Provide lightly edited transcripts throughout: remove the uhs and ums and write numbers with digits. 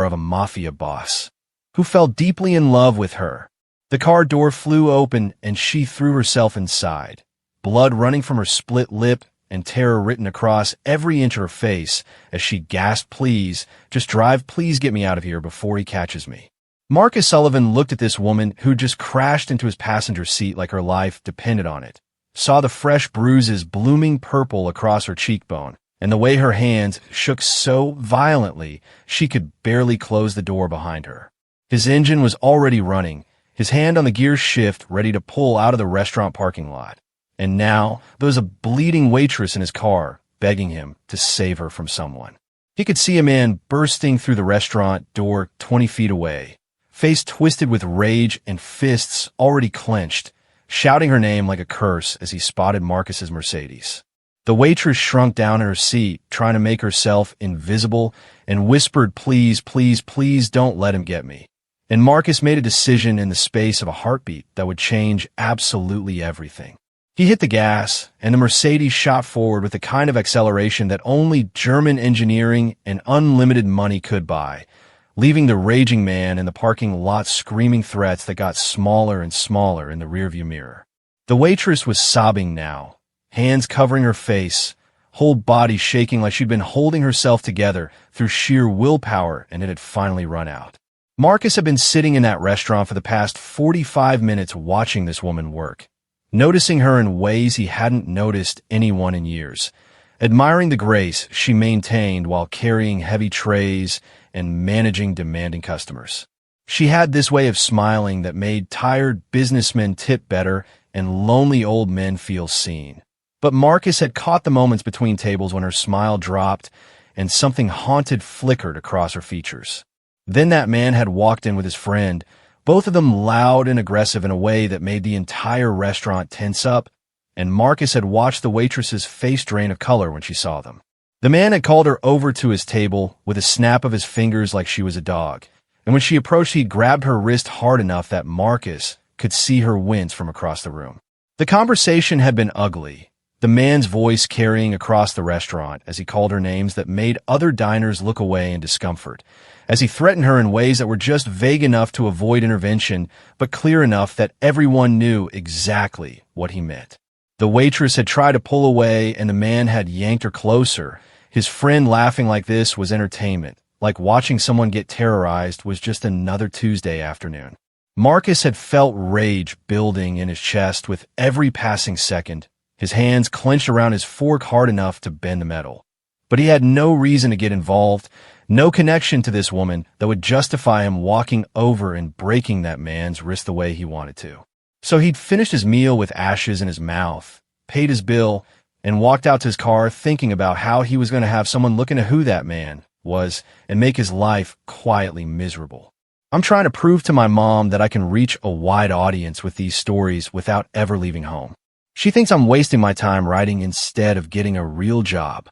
of a mafia boss who fell deeply in love with her. The car door flew open and she threw herself inside, blood running from her split lip and terror written across every inch of her face as she gasped, "Please, just drive, please get me out of here before he catches me." Marcus Sullivan looked at this woman who just crashed into his passenger seat like her life depended on it, saw the fresh bruises blooming purple across her cheekbone, and the way her hands shook so violently she could barely close the door behind her. His engine was already running, his hand on the gear shift ready to pull out of the restaurant parking lot. And now there was a bleeding waitress in his car, begging him to save her from someone. He could see a man bursting through the restaurant door 20 feet away, face twisted with rage and fists already clenched, shouting her name like a curse as he spotted Marcus's Mercedes. The waitress shrunk down in her seat, trying to make herself invisible, and whispered, "Please, please, please don't let him get me." And Marcus made a decision in the space of a heartbeat that would change absolutely everything. He hit the gas, and the Mercedes shot forward with the kind of acceleration that only German engineering and unlimited money could buy, leaving the raging man in the parking lot screaming threats that got smaller and smaller in the rearview mirror. The waitress was sobbing now, hands covering her face, whole body shaking like she'd been holding herself together through sheer willpower and it had finally run out. Marcus had been sitting in that restaurant for the past 45 minutes watching this woman work, noticing her in ways he hadn't noticed anyone in years, admiring the grace she maintained while carrying heavy trays and managing demanding customers. She had this way of smiling that made tired businessmen tip better and lonely old men feel seen. But Marcus had caught the moments between tables when her smile dropped and something haunted flickered across her features. Then that man had walked in with his friend, both of them loud and aggressive in a way that made the entire restaurant tense up, and Marcus had watched the waitress's face drain of color when she saw them. The man had called her over to his table with a snap of his fingers like she was a dog, and when she approached, he grabbed her wrist hard enough that Marcus could see her wince from across the room. The conversation had been ugly, the man's voice carrying across the restaurant as he called her names that made other diners look away in discomfort, as he threatened her in ways that were just vague enough to avoid intervention, but clear enough that everyone knew exactly what he meant. The waitress had tried to pull away, and the man had yanked her closer. His friend laughing like this was entertainment, like watching someone get terrorized was just another Tuesday afternoon. Marcus had felt rage building in his chest with every passing second, his hands clenched around his fork hard enough to bend the metal. But he had no reason to get involved, no connection to this woman that would justify him walking over and breaking that man's wrist the way he wanted to. So he'd finished his meal with ashes in his mouth, paid his bill, and walked out to his car thinking about how he was going to have someone look into who that man was and make his life quietly miserable. I'm trying to prove to my mom that I can reach a wide audience with these stories without ever leaving home. She thinks I'm wasting my time writing instead of getting a real job.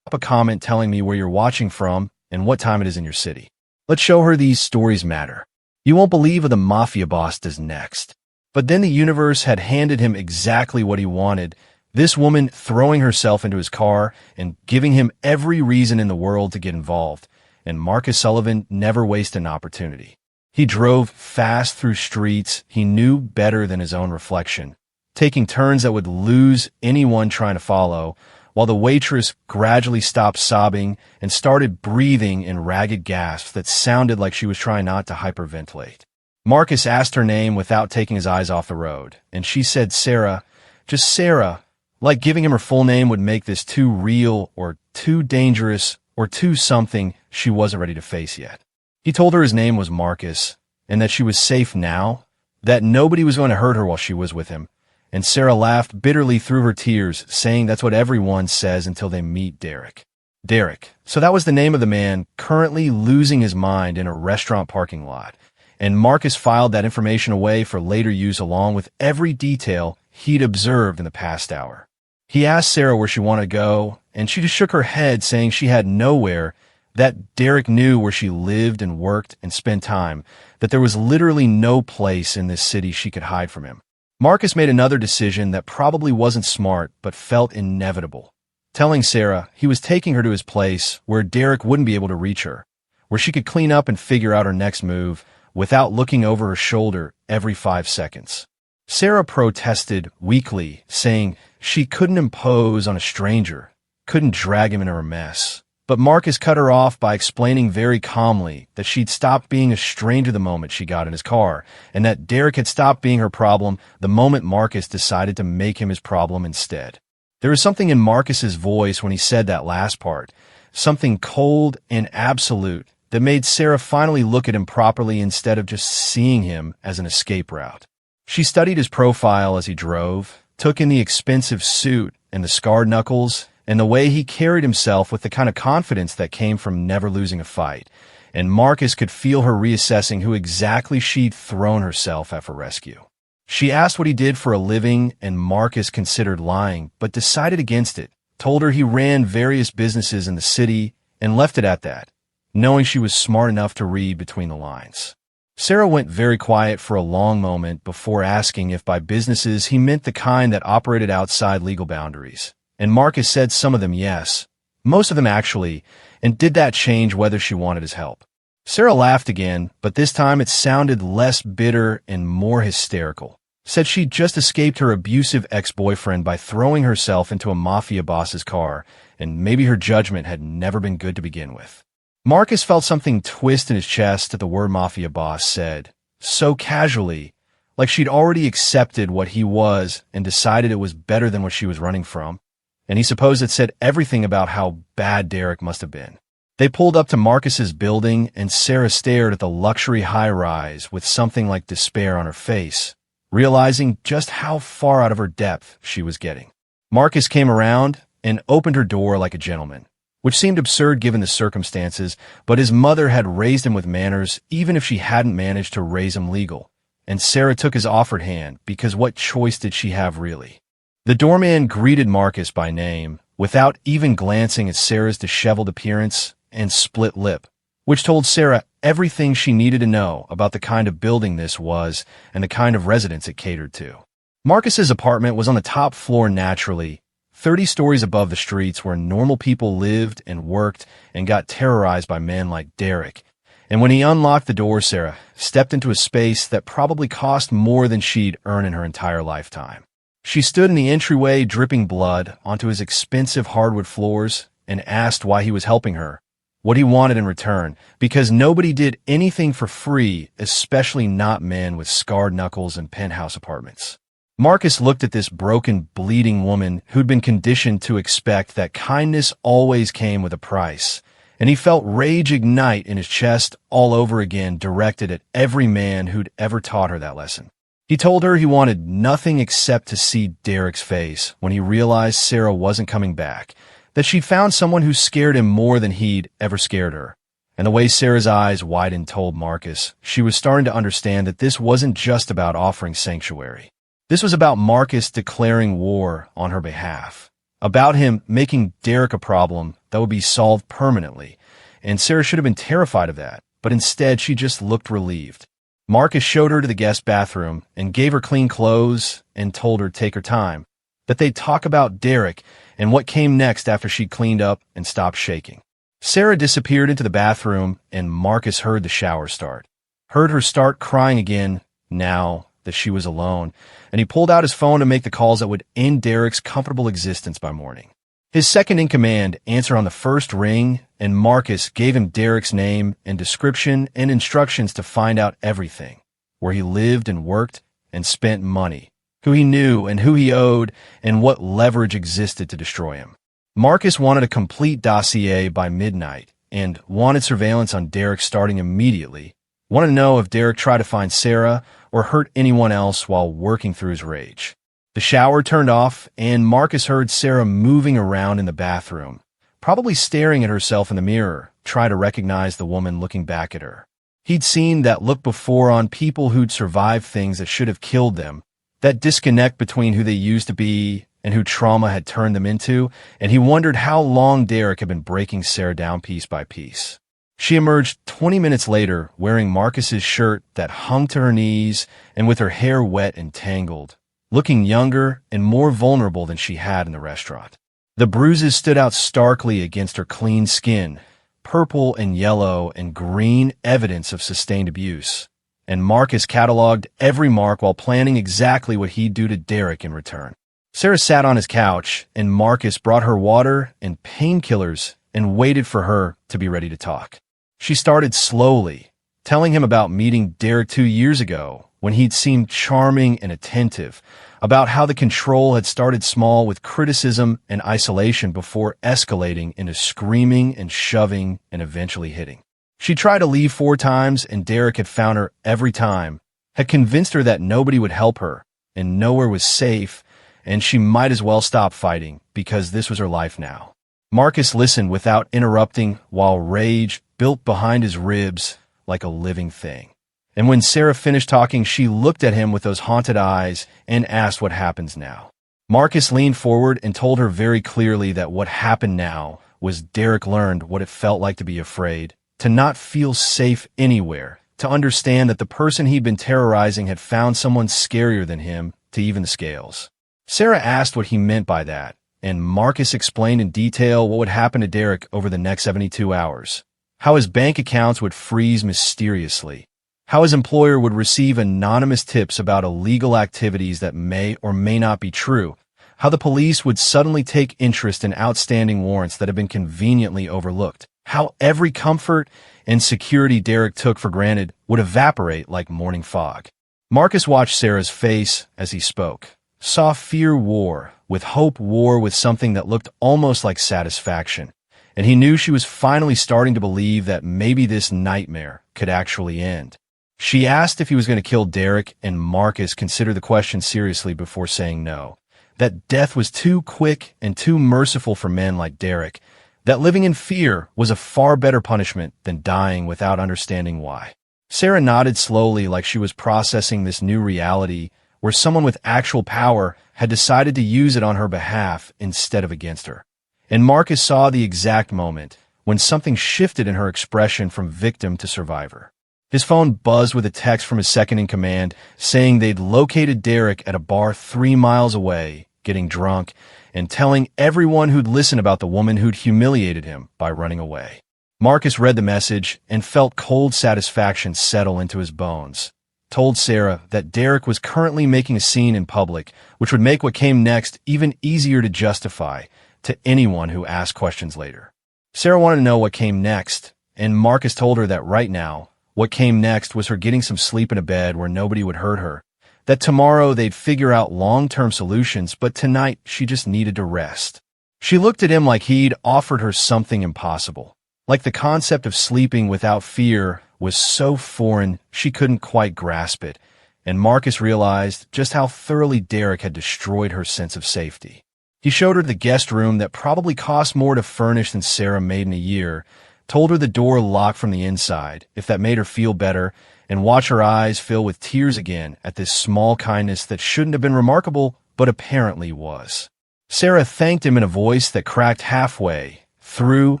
Drop a comment telling me where you're watching from and what time it is in your city. Let's show her these stories matter. You won't believe what the mafia boss does next. But then the universe had handed him exactly what he wanted, this woman throwing herself into his car and giving him every reason in the world to get involved, and Marcus Sullivan never wasted an opportunity. He drove fast through streets he knew better than his own reflection, taking turns that would lose anyone trying to follow, while the waitress gradually stopped sobbing and started breathing in ragged gasps that sounded like she was trying not to hyperventilate. Marcus asked her name without taking his eyes off the road, and she said Sarah, just Sarah, like giving him her full name would make this too real or too dangerous or too something she wasn't ready to face yet. He told her his name was Marcus, and that she was safe now, that nobody was going to hurt her while she was with him, and Sarah laughed bitterly through her tears, saying that's what everyone says until they meet Derek. Derek. So that was the name of the man currently losing his mind in a restaurant parking lot, and Marcus filed that information away for later use along with every detail he'd observed in the past hour. He asked Sarah where she wanted to go, and she just shook her head, saying she had nowhere, that Derek knew where she lived and worked and spent time, that there was literally no place in this city she could hide from him. Marcus made another decision that probably wasn't smart but felt inevitable, telling Sarah he was taking her to his place where Derek wouldn't be able to reach her, where she could clean up and figure out her next move without looking over her shoulder every 5 seconds. Sarah protested weakly, saying she couldn't impose on a stranger, couldn't drag him into her mess. But Marcus cut her off by explaining very calmly that she'd stopped being a stranger the moment she got in his car, and that Derek had stopped being her problem the moment Marcus decided to make him his problem instead. There was something in Marcus's voice when he said that last part, something cold and absolute that made Sarah finally look at him properly instead of just seeing him as an escape route. She studied his profile as he drove, took in the expensive suit and the scarred knuckles, and the way he carried himself with the kind of confidence that came from never losing a fight, and Marcus could feel her reassessing who exactly she'd thrown herself at for rescue. She asked what he did for a living, and Marcus considered lying, but decided against it, told her he ran various businesses in the city, and left it at that, knowing she was smart enough to read between the lines. Sarah went very quiet for a long moment before asking if by businesses he meant the kind that operated outside legal boundaries. And Marcus said some of them yes, most of them actually, and did that change whether she wanted his help? Sarah laughed again, but this time it sounded less bitter and more hysterical. Said she'd just escaped her abusive ex-boyfriend by throwing herself into a Mafia boss's car, and maybe her judgment had never been good to begin with. Marcus felt something twist in his chest at the word Mafia boss said, so casually, like she'd already accepted what he was and decided it was better than what she was running from. And he supposed it said everything about how bad Derek must have been. They pulled up to Marcus's building, and Sarah stared at the luxury high-rise with something like despair on her face, realizing just how far out of her depth she was getting. Marcus came around and opened her door like a gentleman, which seemed absurd given the circumstances, but his mother had raised him with manners even if she hadn't managed to raise him legal, and Sarah took his offered hand because what choice did she have really? The doorman greeted Marcus by name, without even glancing at Sarah's disheveled appearance and split lip, which told Sarah everything she needed to know about the kind of building this was and the kind of residence it catered to. Marcus's apartment was on the top floor naturally, 30 stories above the streets where normal people lived and worked and got terrorized by men like Derek. And when he unlocked the door, Sarah stepped into a space that probably cost more than she'd earned in her entire lifetime. She stood in the entryway dripping blood onto his expensive hardwood floors and asked why he was helping her, what he wanted in return, because nobody did anything for free, especially not men with scarred knuckles and penthouse apartments. Marcus looked at this broken, bleeding woman who'd been conditioned to expect that kindness always came with a price, and he felt rage ignite in his chest all over again, directed at every man who'd ever taught her that lesson. He told her he wanted nothing except to see Derek's face when he realized Sarah wasn't coming back, that she'd found someone who scared him more than he'd ever scared her. And the way Sarah's eyes widened told Marcus she was starting to understand that this wasn't just about offering sanctuary. This was about Marcus declaring war on her behalf, about him making Derek a problem that would be solved permanently, and Sarah should have been terrified of that, but instead she just looked relieved. Marcus showed her to the guest bathroom and gave her clean clothes and told her to take her time, that they'd talk about Derek and what came next after she'd cleaned up and stopped shaking. Sarah disappeared into the bathroom, and Marcus heard the shower start. Heard her start crying again now that she was alone, and he pulled out his phone to make the calls that would end Derek's comfortable existence by morning. His second-in-command answered on the first ring, and Marcus gave him Derek's name and description and instructions to find out everything, where he lived and worked and spent money, who he knew and who he owed, and what leverage existed to destroy him. Marcus wanted a complete dossier by midnight and wanted surveillance on Derek starting immediately, wanted to know if Derek tried to find Sarah or hurt anyone else while working through his rage. The shower turned off, and Marcus heard Sarah moving around in the bathroom, probably staring at herself in the mirror, trying to recognize the woman looking back at her. He'd seen that look before on people who'd survived things that should have killed them, that disconnect between who they used to be and who trauma had turned them into, and he wondered how long Derek had been breaking Sarah down piece by piece. She emerged 20 minutes later wearing Marcus's shirt that hung to her knees and with her hair wet and tangled, looking younger and more vulnerable than she had in the restaurant. The bruises stood out starkly against her clean skin, purple and yellow and green evidence of sustained abuse. And Marcus cataloged every mark while planning exactly what he'd do to Derek in return. Sarah sat on his couch, and Marcus brought her water and painkillers and waited for her to be ready to talk. She started slowly, telling him about meeting Derek 2 years ago when he'd seemed charming and attentive, about how the control had started small with criticism and isolation before escalating into screaming and shoving and eventually hitting. She tried to leave 4 times, and Derek had found her every time, had convinced her that nobody would help her and nowhere was safe, and she might as well stop fighting because this was her life now. Marcus listened without interrupting while rage built behind his ribs like a living thing. And when Sarah finished talking, she looked at him with those haunted eyes and asked what happens now. Marcus leaned forward and told her very clearly that what happened now was Derek learned what it felt like to be afraid, to not feel safe anywhere, to understand that the person he'd been terrorizing had found someone scarier than him to even the scales. Sarah asked what he meant by that, and Marcus explained in detail what would happen to Derek over the next 72 hours, how his bank accounts would freeze mysteriously, how his employer would receive anonymous tips about illegal activities that may or may not be true, how the police would suddenly take interest in outstanding warrants that had been conveniently overlooked, how every comfort and security Derek took for granted would evaporate like morning fog. Marcus watched Sarah's face as he spoke, saw fear war with hope war with something that looked almost like satisfaction, and he knew she was finally starting to believe that maybe this nightmare could actually end. She asked if he was going to kill Derek, and Marcus considered the question seriously before saying no, that death was too quick and too merciful for men like Derek, that living in fear was a far better punishment than dying without understanding why. Sarah nodded slowly like she was processing this new reality where someone with actual power had decided to use it on her behalf instead of against her. And Marcus saw the exact moment when something shifted in her expression from victim to survivor. His phone buzzed with a text from his second-in-command saying they'd located Derek at a bar 3 miles away, getting drunk, and telling everyone who'd listen about the woman who'd humiliated him by running away. Marcus read the message and felt cold satisfaction settle into his bones, told Sarah that Derek was currently making a scene in public, which would make what came next even easier to justify to anyone who asked questions later. Sarah wanted to know what came next, and Marcus told her that right now, what came next was her getting some sleep in a bed where nobody would hurt her, that tomorrow they'd figure out long-term solutions, but tonight she just needed to rest. She looked at him like he'd offered her something impossible, like the concept of sleeping without fear was so foreign she couldn't quite grasp it, and Marcus realized just how thoroughly Derek had destroyed her sense of safety. He showed her the guest room that probably cost more to furnish than Sarah made in a year, told her the door locked from the inside, if that made her feel better, and watch her eyes fill with tears again at this small kindness that shouldn't have been remarkable, but apparently was. Sarah thanked him in a voice that cracked halfway through,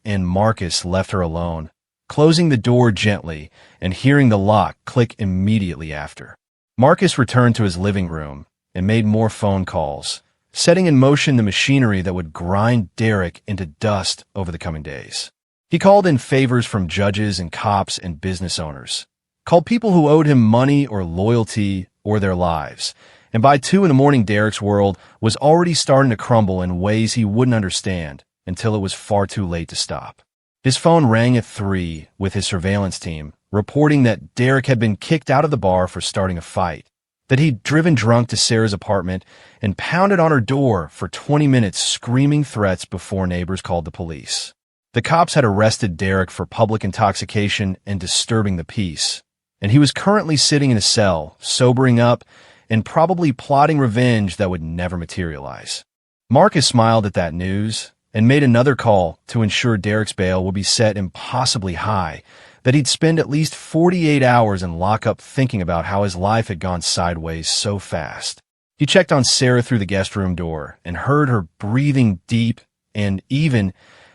and Marcus left her alone, closing the door gently and hearing the lock click immediately after. Marcus returned to his living room and made more phone calls, setting in motion the machinery that would grind Derek into dust over the coming days. He called in favors from judges and cops and business owners, called people who owed him money or loyalty or their lives, and by 2 a.m, Derek's world was already starting to crumble in ways he wouldn't understand until it was far too late to stop. His phone rang at 3 with his surveillance team, reporting that Derek had been kicked out of the bar for starting a fight, that he'd driven drunk to Sarah's apartment and pounded on her door for 20 minutes screaming threats before neighbors called the police. The cops had arrested Derek for public intoxication and disturbing the peace, and he was currently sitting in a cell, sobering up, and probably plotting revenge that would never materialize. Marcus smiled at that news and made another call to ensure Derek's bail would be set impossibly high, that he'd spend at least 48 hours in lockup thinking about how his life had gone sideways so fast. He checked on Sarah through the guest room door and heard her breathing deep and even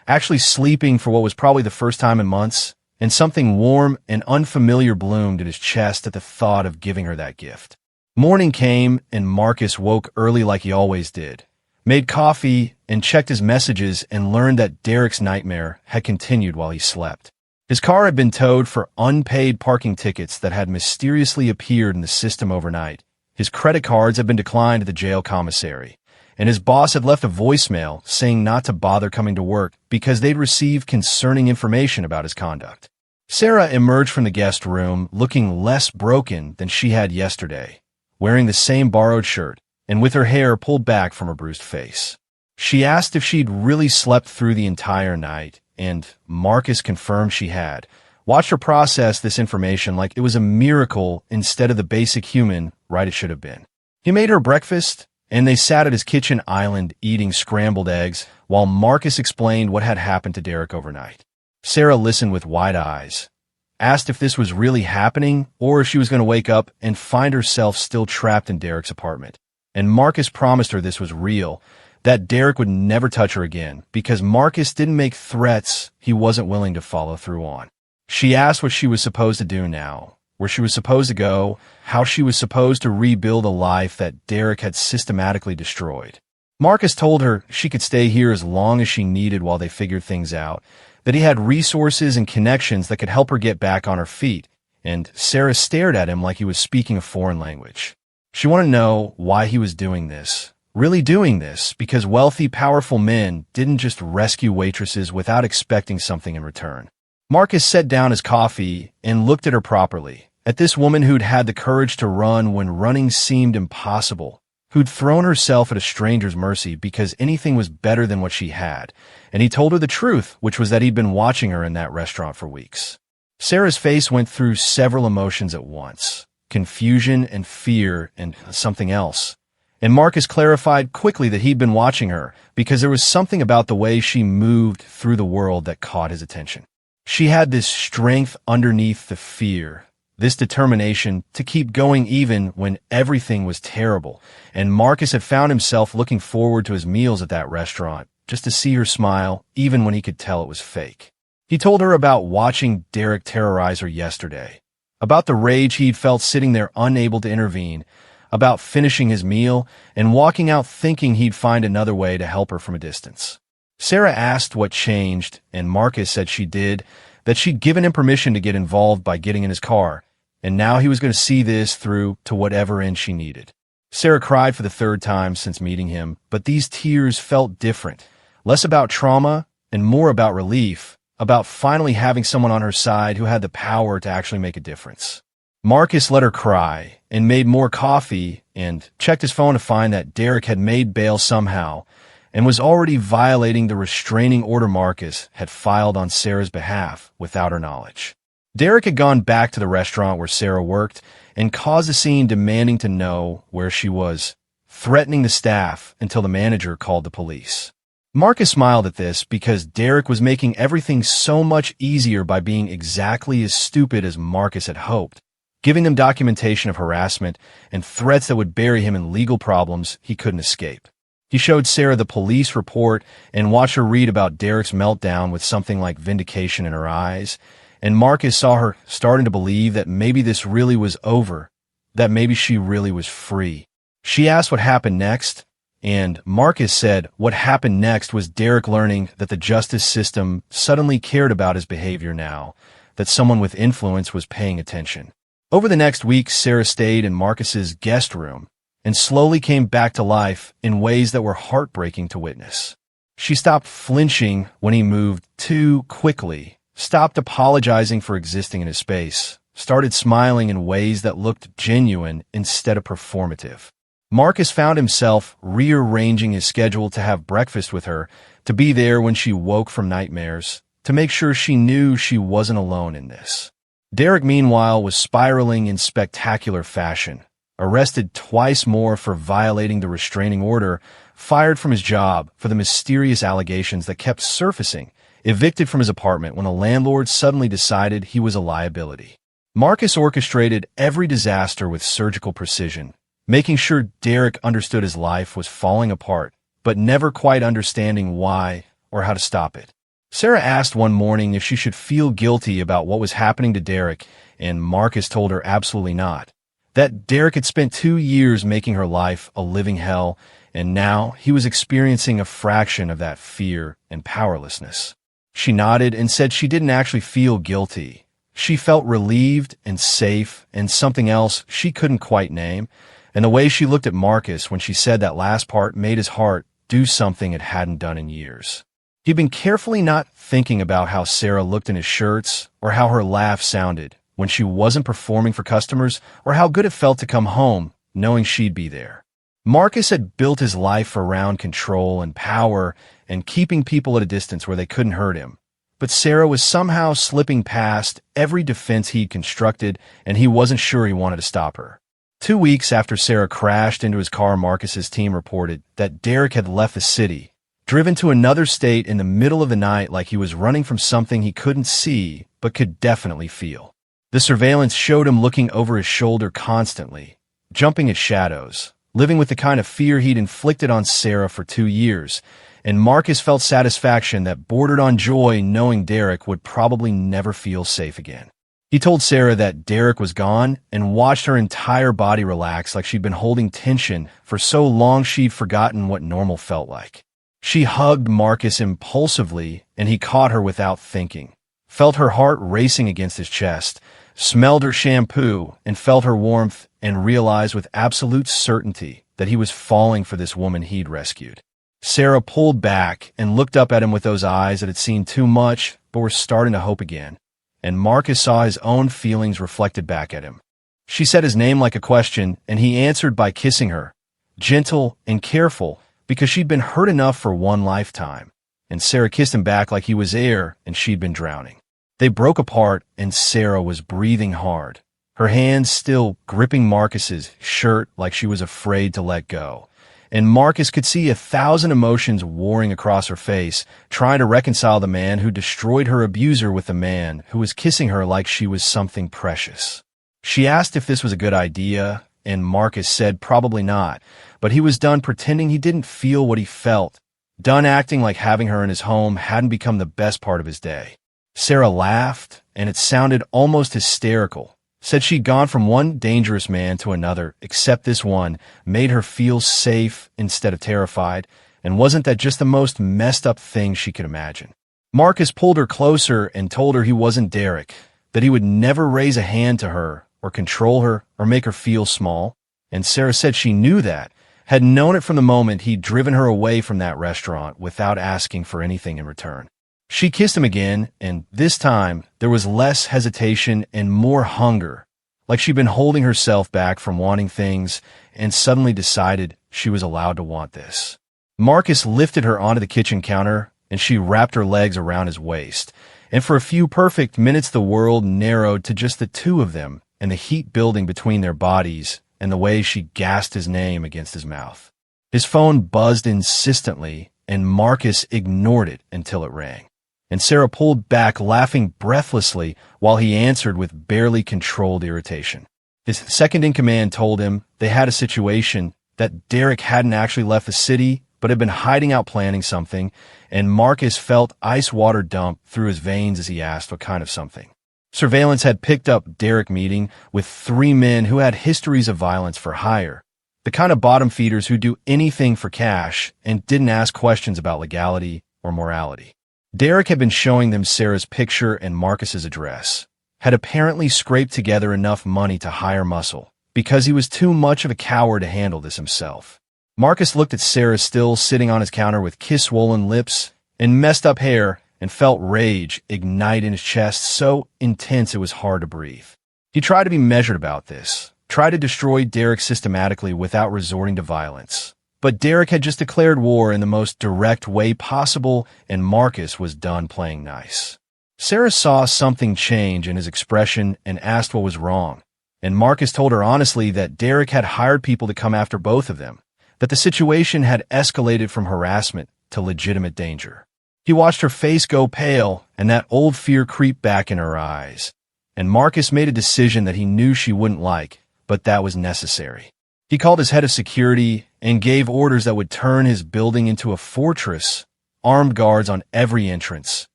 actually sleeping for what was probably the first time in months, and something warm and unfamiliar bloomed in his chest at the thought of giving her that gift. Morning came, and Marcus woke early like he always did, made coffee, and checked his messages and learned that Derek's nightmare had continued while he slept. His car had been towed for unpaid parking tickets that had mysteriously appeared in the system overnight. His credit cards had been declined at the jail commissary, and his boss had left a voicemail saying not to bother coming to work because they'd received concerning information about his conduct. Sarah emerged from the guest room looking less broken than she had yesterday, wearing the same borrowed shirt and with her hair pulled back from her bruised face. She asked if she'd really slept through the entire night, and Marcus confirmed she had. Watched her process this information like it was a miracle instead of the basic human right it should have been. He made her breakfast, and they sat at his kitchen island eating scrambled eggs while Marcus explained what had happened to Derek overnight. Sarah listened with wide eyes, asked if this was really happening or if she was going to wake up and find herself still trapped in Derek's apartment. And Marcus promised her this was real, that Derek would never touch her again because Marcus didn't make threats he wasn't willing to follow through on. She asked what she was supposed to do now, where she was supposed to go, how she was supposed to rebuild a life that Derek had systematically destroyed. Marcus told her she could stay here as long as she needed while they figured things out, that he had resources and connections that could help her get back on her feet, and Sarah stared at him like he was speaking a foreign language. She wanted to know why he was doing this, really doing this, because wealthy, powerful men didn't just rescue waitresses without expecting something in return. Marcus set down his coffee and looked at her properly, at this woman who'd had the courage to run when running seemed impossible, who'd thrown herself at a stranger's mercy because anything was better than what she had, and he told her the truth, which was that he'd been watching her in that restaurant for weeks. Sarah's face went through several emotions at once, confusion and fear and something else. And Marcus clarified quickly that he'd been watching her because there was something about the way she moved through the world that caught his attention. She had this strength underneath the fear, this determination to keep going even when everything was terrible, and Marcus had found himself looking forward to his meals at that restaurant just to see her smile even when he could tell it was fake. He told her about watching Derek terrorize her yesterday, about the rage he'd felt sitting there unable to intervene, about finishing his meal and walking out thinking he'd find another way to help her from a distance. Sarah asked what changed, and Marcus said she did, that she'd given him permission to get involved by getting in his car, and now he was going to see this through to whatever end she needed. Sarah cried for the third time since meeting him, but these tears felt different, less about trauma and more about relief, about finally having someone on her side who had the power to actually make a difference. Marcus let her cry and made more coffee and checked his phone to find that Derek had made bail somehow and was already violating the restraining order Marcus had filed on Sarah's behalf without her knowledge. Derek had gone back to the restaurant where Sarah worked and caused a scene demanding to know where she was, threatening the staff until the manager called the police. Marcus smiled at this because Derek was making everything so much easier by being exactly as stupid as Marcus had hoped, giving them documentation of harassment and threats that would bury him in legal problems he couldn't escape. He showed Sarah the police report and watched her read about Derek's meltdown with something like vindication in her eyes, and Marcus saw her starting to believe that maybe this really was over, that maybe she really was free. She asked what happened next, and Marcus said what happened next was Derek learning that the justice system suddenly cared about his behavior now, that someone with influence was paying attention. Over the next week, Sarah stayed in Marcus's guest room and slowly came back to life in ways that were heartbreaking to witness. She stopped flinching when he moved too quickly, stopped apologizing for existing in his space, started smiling in ways that looked genuine instead of performative. Marcus found himself rearranging his schedule to have breakfast with her, to be there when she woke from nightmares, to make sure she knew she wasn't alone in this. Derek, meanwhile, was spiraling in spectacular fashion, arrested twice more for violating the restraining order, fired from his job for the mysterious allegations that kept surfacing, evicted from his apartment when a landlord suddenly decided he was a liability. Marcus orchestrated every disaster with surgical precision, making sure Derek understood his life was falling apart, but never quite understanding why or how to stop it. Sarah asked one morning if she should feel guilty about what was happening to Derek, and Marcus told her absolutely not. That Derek had spent 2 years making her life a living hell, and now he was experiencing a fraction of that fear and powerlessness. She nodded and said she didn't actually feel guilty. She felt relieved and safe and something else she couldn't quite name, and the way she looked at Marcus when she said that last part made his heart do something it hadn't done in years. He'd been carefully not thinking about how Sarah looked in his shirts or how her laugh sounded when she wasn't performing for customers or how good it felt to come home knowing she'd be there. Marcus had built his life around control and power and keeping people at a distance where they couldn't hurt him. But Sarah was somehow slipping past every defense he'd constructed, and he wasn't sure he wanted to stop her. 2 weeks after Sarah crashed into his car, Marcus's team reported that Derek had left the city, driven to another state in the middle of the night like he was running from something he couldn't see but could definitely feel. The surveillance showed him looking over his shoulder constantly, jumping at shadows, living with the kind of fear he'd inflicted on Sarah for 2 years, and Marcus felt satisfaction that bordered on joy knowing Derek would probably never feel safe again. He told Sarah that Derek was gone and watched her entire body relax like she'd been holding tension for so long she'd forgotten what normal felt like. She hugged Marcus impulsively, and he caught her without thinking, felt her heart racing against his chest, smelled her shampoo, and felt her warmth, and realized with absolute certainty that he was falling for this woman he'd rescued. Sarah pulled back and looked up at him with those eyes that had seen too much but were starting to hope again, and Marcus saw his own feelings reflected back at him. She said his name like a question, and he answered by kissing her, gentle and careful, because she'd been hurt enough for one lifetime, and Sarah kissed him back like he was air and she'd been drowning. They broke apart, and Sarah was breathing hard, her hands still gripping Marcus's shirt like she was afraid to let go. And Marcus could see 1,000 emotions warring across her face, trying to reconcile the man who destroyed her abuser with the man who was kissing her like she was something precious. She asked if this was a good idea, and Marcus said probably not, but he was done pretending he didn't feel what he felt, done acting like having her in his home hadn't become the best part of his day. Sarah laughed, and it sounded almost hysterical. Said she'd gone from one dangerous man to another, except this one made her feel safe instead of terrified, and wasn't that just the most messed up thing she could imagine? Marcus pulled her closer and told her he wasn't Derek, that he would never raise a hand to her, or control her, or make her feel small, and Sarah said she knew that, had known it from the moment he'd driven her away from that restaurant without asking for anything in return. She kissed him again, and this time there was less hesitation and more hunger, like she'd been holding herself back from wanting things and suddenly decided she was allowed to want this. Marcus lifted her onto the kitchen counter, and she wrapped her legs around his waist, and for a few perfect minutes the world narrowed to just the two of them and the heat building between their bodies and the way she gasped his name against his mouth. His phone buzzed insistently, and Marcus ignored it until it rang. And Sarah pulled back, laughing breathlessly, while he answered with barely controlled irritation. His second-in-command told him they had a situation, that Derek hadn't actually left the city, but had been hiding out planning something, and Marcus felt ice water dump through his veins as he asked what kind of something. Surveillance had picked up Derek meeting with 3 men who had histories of violence for hire, the kind of bottom feeders who do anything for cash and didn't ask questions about legality or morality. Derek had been showing them Sarah's picture and Marcus's address, had apparently scraped together enough money to hire muscle, because he was too much of a coward to handle this himself. Marcus looked at Sarah still sitting on his counter with kiss-swollen lips and messed up hair and felt rage ignite in his chest so intense it was hard to breathe. He tried to be measured about this, tried to destroy Derek systematically without resorting to violence. But Derek had just declared war in the most direct way possible, and Marcus was done playing nice. Sarah saw something change in his expression and asked what was wrong, and Marcus told her honestly that Derek had hired people to come after both of them, that the situation had escalated from harassment to legitimate danger. He watched her face go pale and that old fear creep back in her eyes, and Marcus made a decision that he knew she wouldn't like, but that was necessary. He called his head of security and gave orders that would turn his building into a fortress, armed guards on every entrance,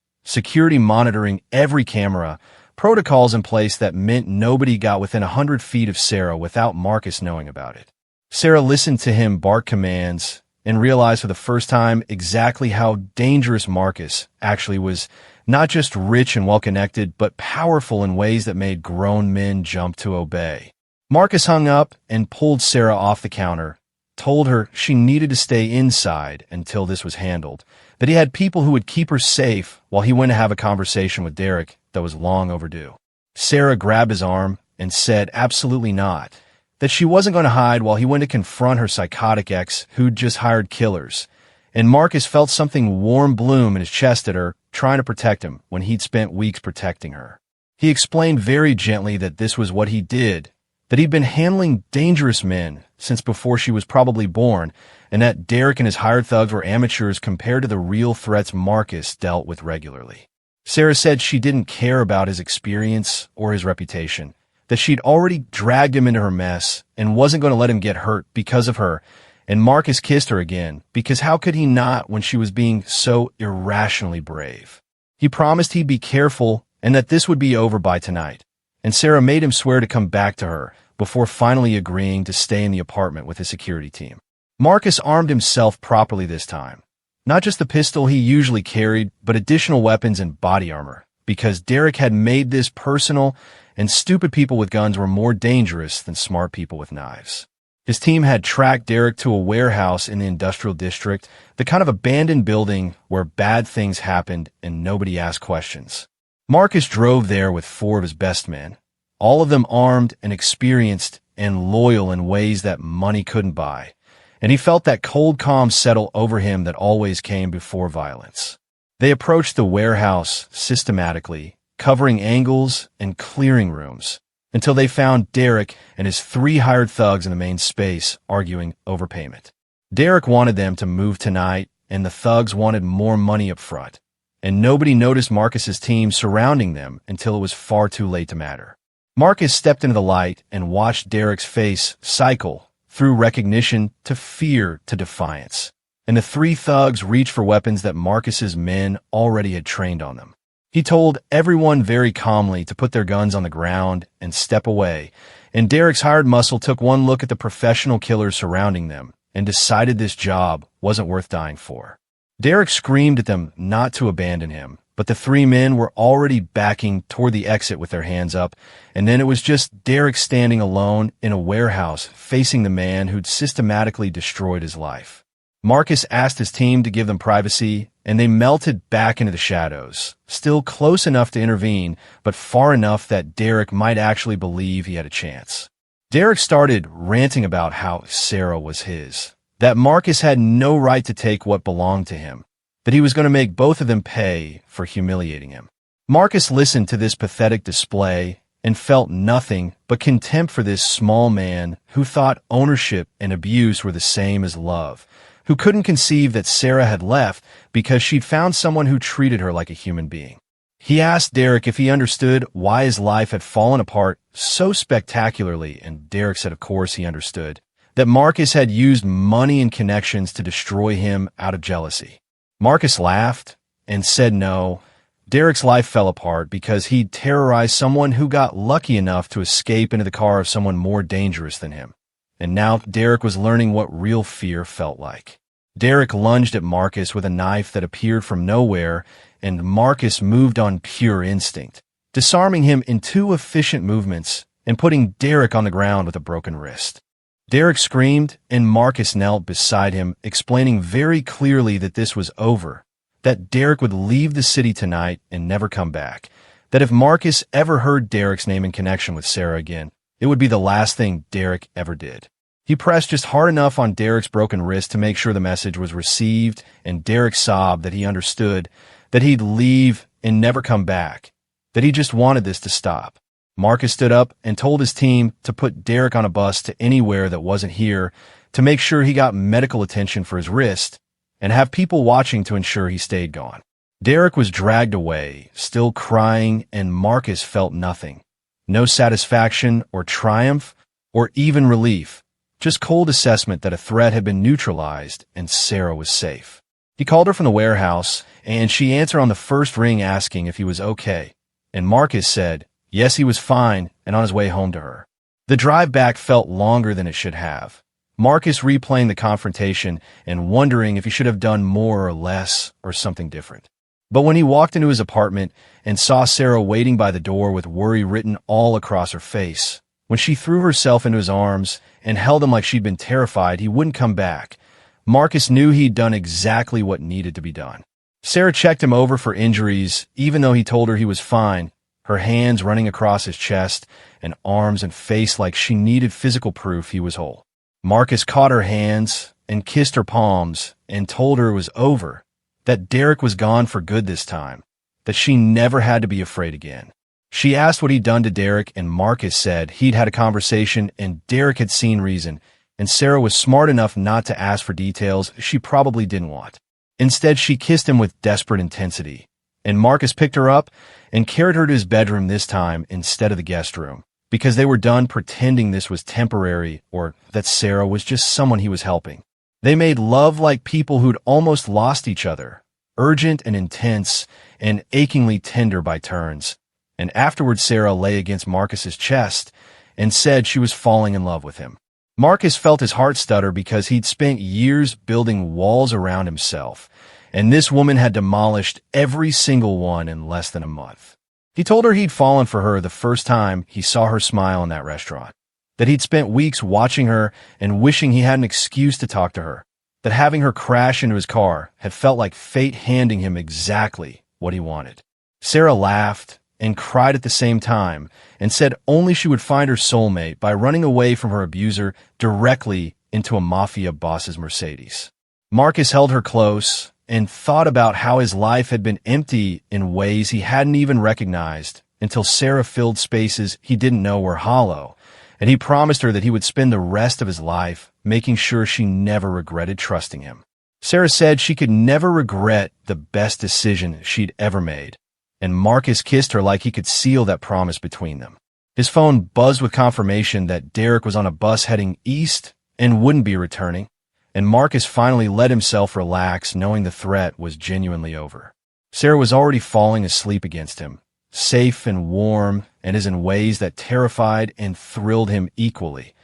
security monitoring every camera, protocols in place that meant nobody got within 100 feet of Sarah without Marcus knowing about it. Sarah listened to him bark commands, and realized for the first time exactly how dangerous Marcus actually was, not just rich and well-connected, but powerful in ways that made grown men jump to obey. Marcus hung up and pulled Sarah off the counter, told her she needed to stay inside until this was handled, that he had people who would keep her safe while he went to have a conversation with Derek that was long overdue. Sarah grabbed his arm and said absolutely not, that she wasn't going to hide while he went to confront her psychotic ex who'd just hired killers. And Marcus felt something warm bloom in his chest at her, trying to protect him when he'd spent weeks protecting her. He explained very gently that this was what he did, that he'd been handling dangerous men since before she was probably born, and that Derek and his hired thugs were amateurs compared to the real threats Marcus dealt with regularly. Sarah said she didn't care about his experience or his reputation, that she'd already dragged him into her mess and wasn't going to let him get hurt because of her, and Marcus kissed her again, because how could he not when she was being so irrationally brave? He promised he'd be careful and that this would be over by tonight, and Sarah made him swear to come back to her before finally agreeing to stay in the apartment with his security team. Marcus armed himself properly this time. Not just the pistol he usually carried, but additional weapons and body armor, because Derek had made this personal, and stupid people with guns were more dangerous than smart people with knives. His team had tracked Derek to a warehouse in the industrial district, the kind of abandoned building where bad things happened and nobody asked questions. Marcus drove there with 4 of his best men, all of them armed and experienced and loyal in ways that money couldn't buy, and he felt that cold calm settle over him that always came before violence. They approached the warehouse systematically, covering angles and clearing rooms, until they found Derek and his 3 hired thugs in the main space arguing over payment. Derek wanted them to move tonight, and the thugs wanted more money up front, and nobody noticed Marcus's team surrounding them until it was far too late to matter. Marcus stepped into the light and watched Derek's face cycle through recognition to fear to defiance, and the 3 thugs reached for weapons that Marcus's men already had trained on them. He told everyone very calmly to put their guns on the ground and step away, and Derek's hired muscle took one look at the professional killers surrounding them and decided this job wasn't worth dying for. Derek screamed at them not to abandon him, but the 3 men were already backing toward the exit with their hands up, and then it was just Derek standing alone in a warehouse facing the man who'd systematically destroyed his life. Marcus asked his team to give them privacy, and they melted back into the shadows, still close enough to intervene, but far enough that Derek might actually believe he had a chance. Derek started ranting about how Sarah was his, that Marcus had no right to take what belonged to him, that he was going to make both of them pay for humiliating him. Marcus listened to this pathetic display and felt nothing but contempt for this small man who thought ownership and abuse were the same as love, who couldn't conceive that Sarah had left because she'd found someone who treated her like a human being. He asked Derek if he understood why his life had fallen apart so spectacularly, and Derek said of course he understood, that Marcus had used money and connections to destroy him out of jealousy. Marcus laughed and said no. Derek's life fell apart because he'd terrorized someone who got lucky enough to escape into the car of someone more dangerous than him. And now Derek was learning what real fear felt like. Derek lunged at Marcus with a knife that appeared from nowhere, and Marcus moved on pure instinct, disarming him in 2 efficient movements and putting Derek on the ground with a broken wrist. Derek screamed, and Marcus knelt beside him, explaining very clearly that this was over, that Derek would leave the city tonight and never come back, that if Marcus ever heard Derek's name in connection with Sarah again, it would be the last thing Derek ever did. He pressed just hard enough on Derek's broken wrist to make sure the message was received, and Derek sobbed that he understood, that he'd leave and never come back, that he just wanted this to stop. Marcus stood up and told his team to put Derek on a bus to anywhere that wasn't here to make sure he got medical attention for his wrist and have people watching to ensure he stayed gone. Derek was dragged away, still crying, and Marcus felt nothing. No satisfaction or triumph or even relief, just cold assessment that a threat had been neutralized and Sarah was safe. He called her from the warehouse, and she answered on the first ring asking if he was okay, and Marcus said yes, he was fine and on his way home to her. The drive back felt longer than it should have. Marcus replaying the confrontation and wondering if he should have done more or less or something different. But when he walked into his apartment and saw Sarah waiting by the door with worry written all across her face, when she threw herself into his arms and held him like she'd been terrified he wouldn't come back, Marcus knew he'd done exactly what needed to be done. Sarah checked him over for injuries, even though he told her he was fine, her hands running across his chest and arms and face like she needed physical proof he was whole. Marcus caught her hands and kissed her palms and told her it was over, that Derek was gone for good this time, that she never had to be afraid again. She asked what he'd done to Derek, and Marcus said he'd had a conversation and Derek had seen reason, and Sarah was smart enough not to ask for details she probably didn't want. Instead, she kissed him with desperate intensity, and Marcus picked her up and carried her to his bedroom this time instead of the guest room, because they were done pretending this was temporary or that Sarah was just someone he was helping. They made love like people who'd almost lost each other, urgent and intense and achingly tender by turns. And afterward, Sarah lay against Marcus's chest and said she was falling in love with him. Marcus felt his heart stutter because he'd spent years building walls around himself, and this woman had demolished every single one in less than a month. He told her he'd fallen for her the first time he saw her smile in that restaurant, that he'd spent weeks watching her and wishing he had an excuse to talk to her, that having her crash into his car had felt like fate handing him exactly what he wanted. Sarah laughed and cried at the same time and said only she would find her soulmate by running away from her abuser directly into a Mafia boss's Mercedes. Marcus held her close and thought about how his life had been empty in ways he hadn't even recognized until Sarah filled spaces he didn't know were hollow, and he promised her that he would spend the rest of his life making sure she never regretted trusting him. Sarah said she could never regret the best decision she'd ever made, and Marcus kissed her like he could seal that promise between them. His phone buzzed with confirmation that Derek was on a bus heading east and wouldn't be returning, and Marcus finally let himself relax knowing the threat was genuinely over. Sarah was already falling asleep against him, safe and warm, and as in ways that terrified and thrilled him equally,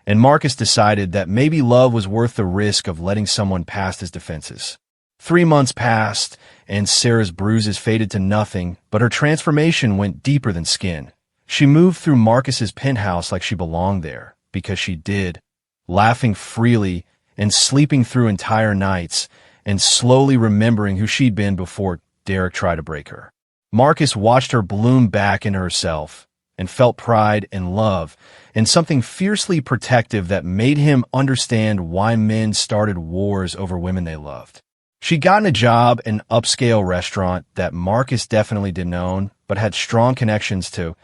and Marcus decided that maybe love was worth the risk of letting someone past his defenses. 3 months passed, and Sarah's bruises faded to nothing, but her transformation went deeper than skin. She moved through Marcus's penthouse like she belonged there, because she did, laughing freely and sleeping through entire nights, and slowly remembering who she'd been before Derek tried to break her. Marcus watched her bloom back into herself, and felt pride and love, and something fiercely protective that made him understand why men started wars over women they loved. She'd gotten a job in an upscale restaurant that Marcus definitely didn't own, but had strong connections to,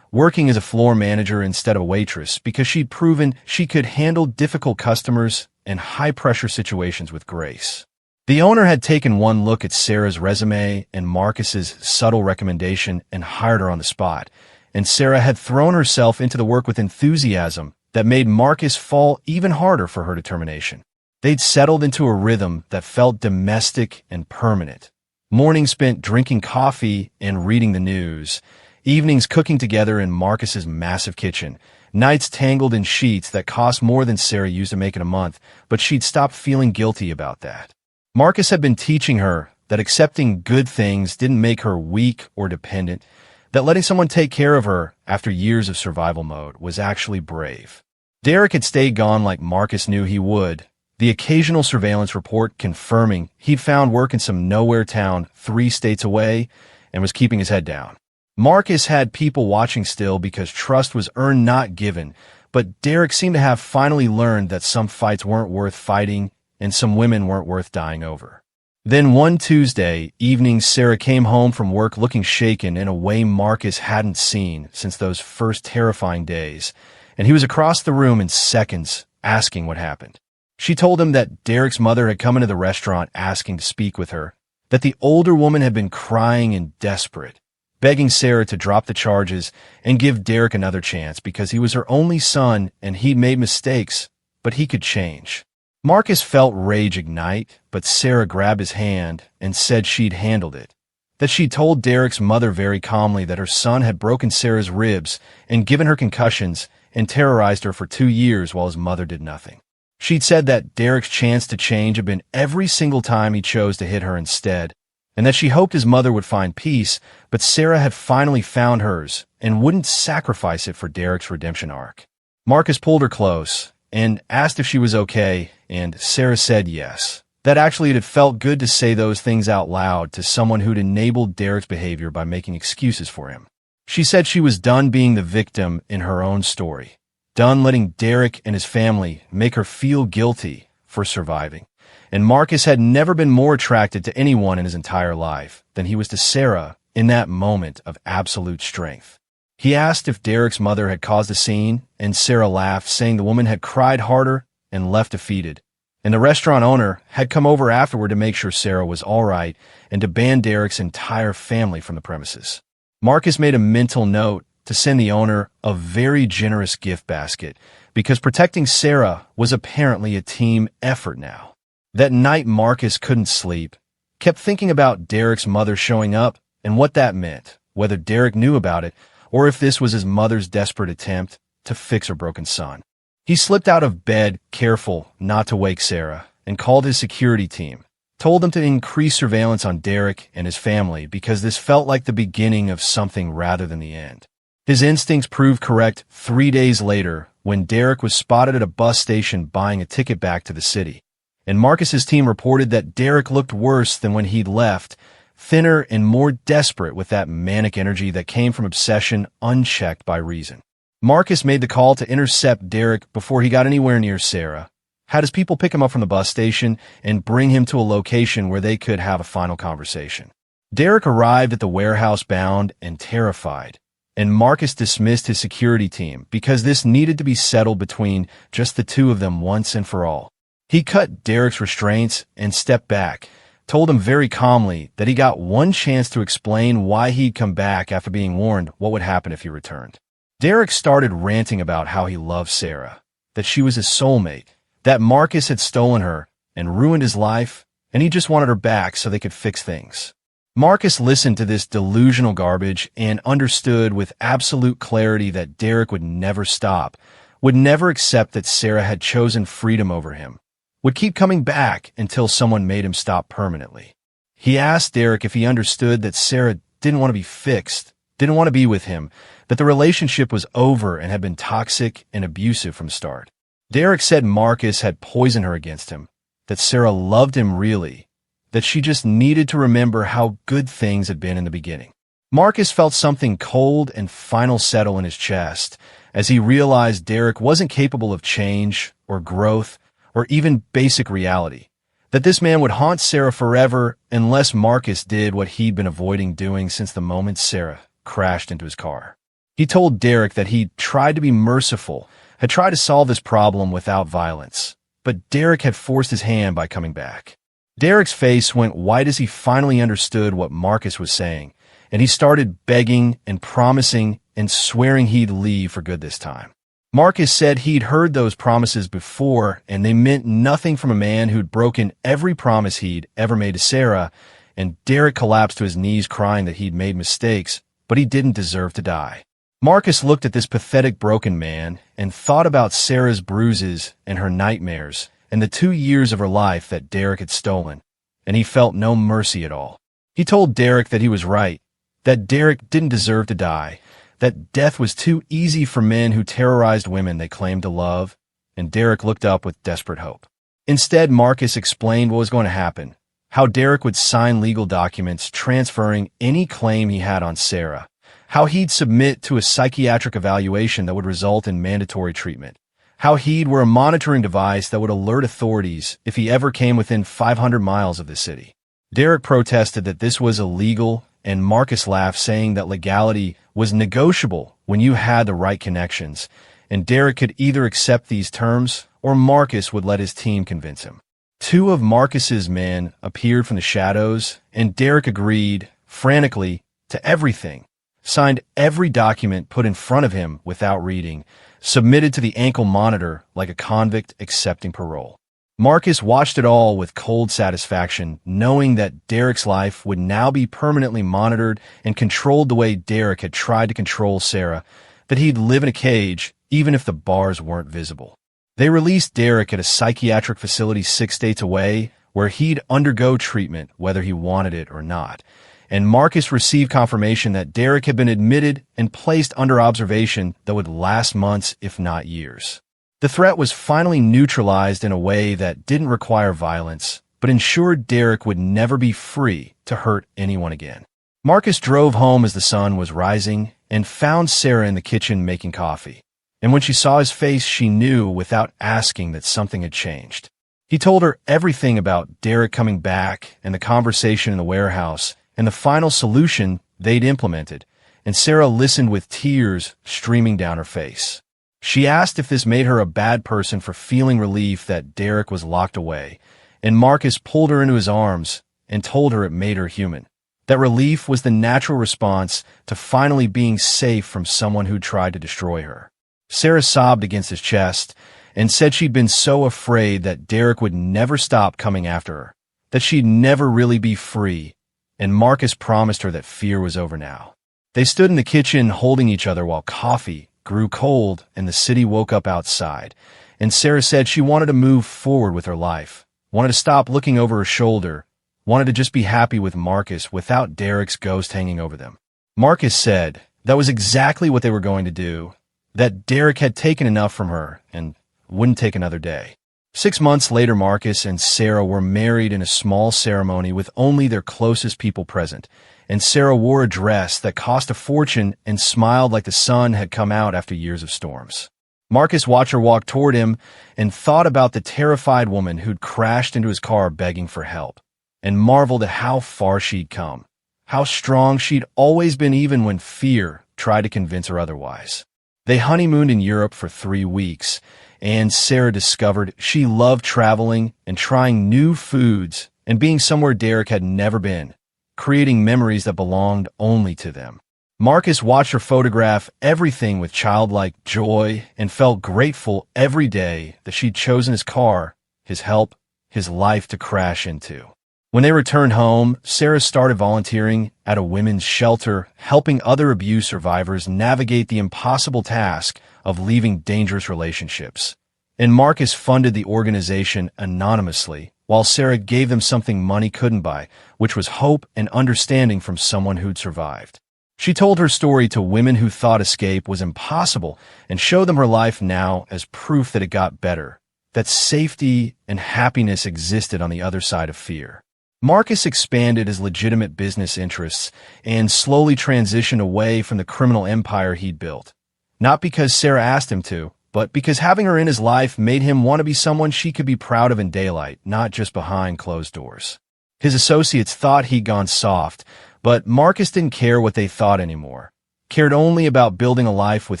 working as a floor manager instead of a waitress because she'd proven she could handle difficult customers and high-pressure situations with grace. The owner had taken one look at Sarah's resume and Marcus's subtle recommendation and hired her on the spot, and Sarah had thrown herself into the work with enthusiasm that made Marcus fall even harder for her determination. They'd settled into a rhythm that felt domestic and permanent. Mornings spent drinking coffee and reading the news, evenings cooking together in Marcus's massive kitchen, nights tangled in sheets that cost more than Sarah used to make in a month, but she'd stopped feeling guilty about that. Marcus had been teaching her that accepting good things didn't make her weak or dependent, that letting someone take care of her after years of survival mode was actually brave. Derek had stayed gone like Marcus knew he would, the occasional surveillance report confirming he'd found work in some nowhere town 3 states away and was keeping his head down. Marcus had people watching still because trust was earned not given, but Derek seemed to have finally learned that some fights weren't worth fighting and some women weren't worth dying over. Then one Tuesday evening, Sarah came home from work looking shaken in a way Marcus hadn't seen since those first terrifying days, and he was across the room in seconds asking what happened. She told him that Derek's mother had come into the restaurant asking to speak with her, that the older woman had been crying and desperate, begging Sarah to drop the charges and give Derek another chance because he was her only son and he'd made mistakes, but he could change. Marcus felt rage ignite, but Sarah grabbed his hand and said she'd handled it, that she'd told Derek's mother very calmly that her son had broken Sarah's ribs and given her concussions and terrorized her for 2 years while his mother did nothing. She'd said that Derek's chance to change had been every single time he chose to hit her instead, and that she hoped his mother would find peace, but Sarah had finally found hers and wouldn't sacrifice it for Derek's redemption arc. Marcus pulled her close and asked if she was okay, and Sarah said yes. That actually it had felt good to say those things out loud to someone who'd enabled Derek's behavior by making excuses for him. She said she was done being the victim in her own story, done letting Derek and his family make her feel guilty for surviving. And Marcus had never been more attracted to anyone in his entire life than he was to Sarah in that moment of absolute strength. He asked if Derek's mother had caused a scene, and Sarah laughed, saying the woman had cried harder and left defeated. And the restaurant owner had come over afterward to make sure Sarah was all right and to ban Derek's entire family from the premises. Marcus made a mental note to send the owner a very generous gift basket because protecting Sarah was apparently a team effort now. That night Marcus couldn't sleep, kept thinking about Derek's mother showing up and what that meant, whether Derek knew about it or if this was his mother's desperate attempt to fix her broken son. He slipped out of bed, careful not to wake Sarah, and called his security team, told them to increase surveillance on Derek and his family because this felt like the beginning of something rather than the end. His instincts proved correct 3 days later when Derek was spotted at a bus station buying a ticket back to the city. And Marcus's team reported that Derek looked worse than when he'd left, thinner and more desperate with that manic energy that came from obsession unchecked by reason. Marcus made the call to intercept Derek before he got anywhere near Sarah, had his people pick him up from the bus station and bring him to a location where they could have a final conversation. Derek arrived at the warehouse bound and terrified, and Marcus dismissed his security team because this needed to be settled between just the two of them once and for all. He cut Derek's restraints and stepped back, told him very calmly that he got one chance to explain why he'd come back after being warned what would happen if he returned. Derek started ranting about how he loved Sarah, that she was his soulmate, that Marcus had stolen her and ruined his life, and he just wanted her back so they could fix things. Marcus listened to this delusional garbage and understood with absolute clarity that Derek would never stop, would never accept that Sarah had chosen freedom over him, would keep coming back until someone made him stop permanently. He asked Derek if he understood that Sarah didn't want to be fixed, didn't want to be with him, that the relationship was over and had been toxic and abusive from start. Derek said Marcus had poisoned her against him, that Sarah loved him really, that she just needed to remember how good things had been in the beginning. Marcus felt something cold and final settle in his chest as he realized Derek wasn't capable of change or growth or even basic reality, that this man would haunt Sarah forever unless Marcus did what he'd been avoiding doing since the moment Sarah crashed into his car. He told Derek that he'd tried to be merciful, had tried to solve this problem without violence, but Derek had forced his hand by coming back. Derek's face went white as he finally understood what Marcus was saying, and he started begging and promising and swearing he'd leave for good this time. Marcus said he'd heard those promises before, and they meant nothing from a man who'd broken every promise he'd ever made to Sarah, and Derek collapsed to his knees crying that he'd made mistakes, but he didn't deserve to die. Marcus looked at this pathetic broken man and thought about Sarah's bruises and her nightmares and the 2 years of her life that Derek had stolen, and he felt no mercy at all. He told Derek that he was right, that Derek didn't deserve to die, that death was too easy for men who terrorized women they claimed to love, and Derek looked up with desperate hope. Instead, Marcus explained what was going to happen, how Derek would sign legal documents transferring any claim he had on Sarah, how he'd submit to a psychiatric evaluation that would result in mandatory treatment, how he'd wear a monitoring device that would alert authorities if he ever came within 500 miles of the city. Derek protested that this was illegal, and Marcus laughed, saying that legality was negotiable when you had the right connections, and Derek could either accept these terms or Marcus would let his team convince him. 2 of Marcus's men appeared from the shadows, and Derek agreed, frantically, to everything, signed every document put in front of him without reading, submitted to the ankle monitor like a convict accepting parole. Marcus watched it all with cold satisfaction, knowing that Derek's life would now be permanently monitored and controlled the way Derek had tried to control Sarah, that he'd live in a cage even if the bars weren't visible. They released Derek at a psychiatric facility 6 states away, where he'd undergo treatment whether he wanted it or not. And Marcus received confirmation that Derek had been admitted and placed under observation that would last months, if not years. The threat was finally neutralized in a way that didn't require violence, but ensured Derek would never be free to hurt anyone again. Marcus drove home as the sun was rising and found Sarah in the kitchen making coffee. And when she saw his face, she knew without asking that something had changed. He told her everything about Derek coming back and the conversation in the warehouse and the final solution they'd implemented, and Sarah listened with tears streaming down her face. She asked if this made her a bad person for feeling relief that Derek was locked away, and Marcus pulled her into his arms and told her it made her human. That relief was the natural response to finally being safe from someone who tried to destroy her. Sarah sobbed against his chest and said she'd been so afraid that Derek would never stop coming after her, that she'd never really be free, and Marcus promised her that fear was over now. They stood in the kitchen holding each other while coffee grew cold and the city woke up outside, and Sarah said she wanted to move forward with her life, wanted to stop looking over her shoulder, wanted to just be happy with Marcus without Derek's ghost hanging over them. Marcus said that was exactly what they were going to do, that Derek had taken enough from her and wouldn't take another day. 6 months later, Marcus and Sarah were married in a small ceremony with only their closest people present, and Sarah wore a dress that cost a fortune and smiled like the sun had come out after years of storms. Marcus watched her walk toward him and thought about the terrified woman who'd crashed into his car begging for help, and marveled at how far she'd come, how strong she'd always been even when fear tried to convince her otherwise. They honeymooned in Europe for 3 weeks, and Sarah discovered she loved traveling and trying new foods and being somewhere Derek had never been, creating memories that belonged only to them. Marcus watched her photograph everything with childlike joy and felt grateful every day that she'd chosen his car, his help, his life to crash into. When they returned home, Sarah started volunteering at a women's shelter, helping other abuse survivors navigate the impossible task of leaving dangerous relationships. And Marcus funded the organization anonymously, while Sarah gave them something money couldn't buy, which was hope and understanding from someone who'd survived. She told her story to women who thought escape was impossible and showed them her life now as proof that it got better, that safety and happiness existed on the other side of fear. Marcus expanded his legitimate business interests and slowly transitioned away from the criminal empire he'd built. Not because Sarah asked him to, but because having her in his life made him want to be someone she could be proud of in daylight, not just behind closed doors. His associates thought he'd gone soft, but Marcus didn't care what they thought anymore. Cared only about building a life with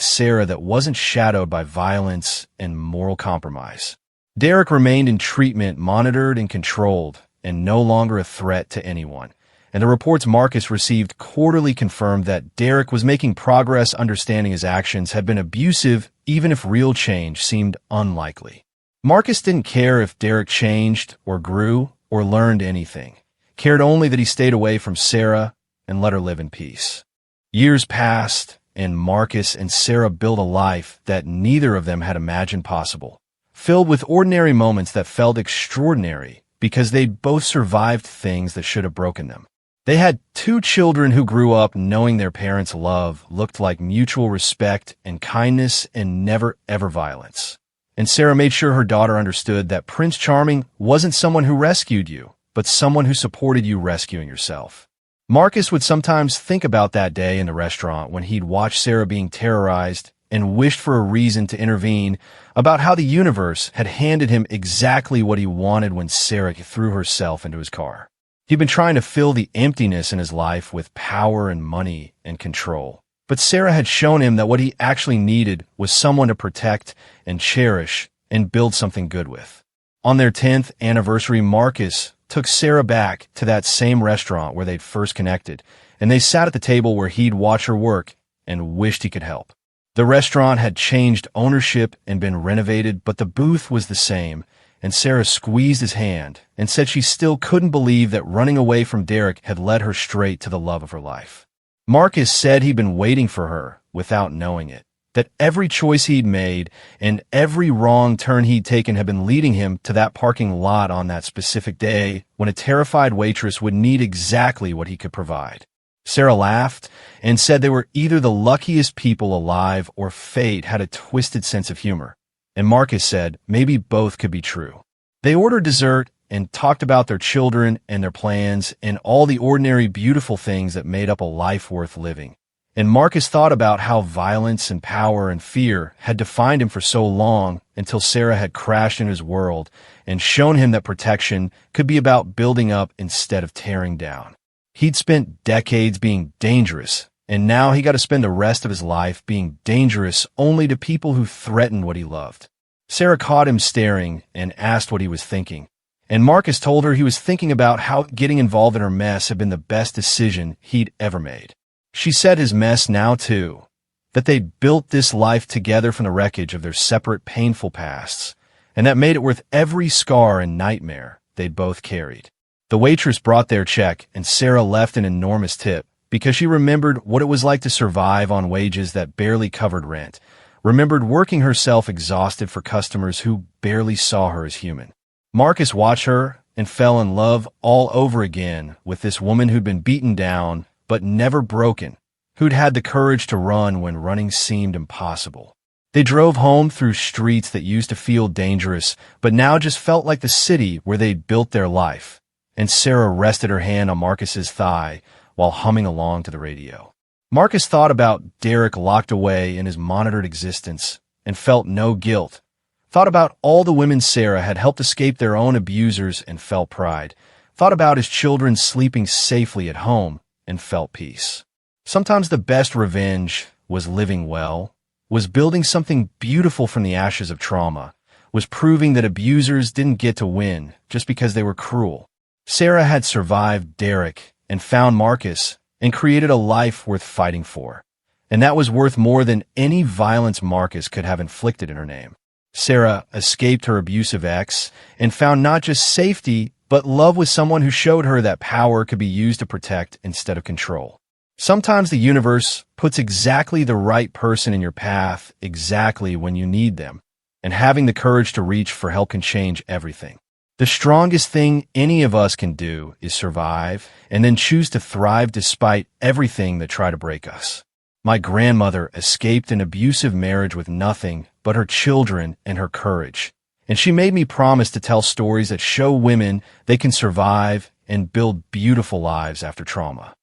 Sarah that wasn't shadowed by violence and moral compromise. Derek remained in treatment, monitored and controlled, and no longer a threat to anyone. And the reports Marcus received quarterly confirmed that Derek was making progress understanding his actions had been abusive, even if real change seemed unlikely. Marcus didn't care if Derek changed or grew or learned anything. Cared only that he stayed away from Sarah and let her live in peace. Years passed, and Marcus and Sarah built a life that neither of them had imagined possible, filled with ordinary moments that felt extraordinary because they'd both survived things that should have broken them. They had 2 children who grew up knowing their parents' love looked like mutual respect and kindness and never ever violence. And Sarah made sure her daughter understood that Prince Charming wasn't someone who rescued you, but someone who supported you rescuing yourself. Marcus would sometimes think about that day in the restaurant when he'd watched Sarah being terrorized and wished for a reason to intervene, about how the universe had handed him exactly what he wanted when Sarah threw herself into his car. He'd been trying to fill the emptiness in his life with power and money and control. But Sarah had shown him that what he actually needed was someone to protect and cherish and build something good with. On their 10th anniversary, Marcus took Sarah back to that same restaurant where they'd first connected, and they sat at the table where he'd watch her work and wished he could help. The restaurant had changed ownership and been renovated, but the booth was the same, and Sarah squeezed his hand and said she still couldn't believe that running away from Derek had led her straight to the love of her life. Marcus said he'd been waiting for her without knowing it, that every choice he'd made and every wrong turn he'd taken had been leading him to that parking lot on that specific day when a terrified waitress would need exactly what he could provide. Sarah laughed and said they were either the luckiest people alive or fate had a twisted sense of humor. And Marcus said maybe both could be true. They ordered dessert and talked about their children and their plans and all the ordinary beautiful things that made up a life worth living. And Marcus thought about how violence and power and fear had defined him for so long until Sarah had crashed in his world and shown him that protection could be about building up instead of tearing down. He'd spent decades being dangerous, and now he got to spend the rest of his life being dangerous only to people who threatened what he loved. Sarah caught him staring and asked what he was thinking. And Marcus told her he was thinking about how getting involved in her mess had been the best decision he'd ever made. She said his mess now too, that they'd built this life together from the wreckage of their separate painful pasts, and that made it worth every scar and nightmare they'd both carried. The waitress brought their check, and Sarah left an enormous tip because she remembered what it was like to survive on wages that barely covered rent, remembered working herself exhausted for customers who barely saw her as human. Marcus watched her and fell in love all over again with this woman who'd been beaten down, but never broken, who'd had the courage to run when running seemed impossible. They drove home through streets that used to feel dangerous, but now just felt like the city where they'd built their life. And Sarah rested her hand on Marcus's thigh while humming along to the radio. Marcus thought about Derek locked away in his monitored existence and felt no guilt. Thought about all the women Sarah had helped escape their own abusers and felt pride. Thought about his children sleeping safely at home and felt peace. Sometimes the best revenge was living well, was building something beautiful from the ashes of trauma, was proving that abusers didn't get to win just because they were cruel. Sarah had survived Derek and found Marcus and created a life worth fighting for. And that was worth more than any violence Marcus could have inflicted in her name. Sarah escaped her abusive ex and found not just safety, but love with someone who showed her that power could be used to protect instead of control. Sometimes the universe puts exactly the right person in your path exactly when you need them, and having the courage to reach for help can change everything. The strongest thing any of us can do is survive and then choose to thrive despite everything that try to break us. My grandmother escaped an abusive marriage with nothing but her children and her courage. And she made me promise to tell stories that show women they can survive and build beautiful lives after trauma.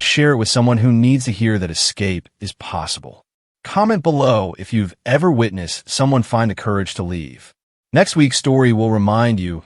Share it with someone who needs to hear that escape is possible. Comment below if you've ever witnessed someone find the courage to leave. Next week's story will remind you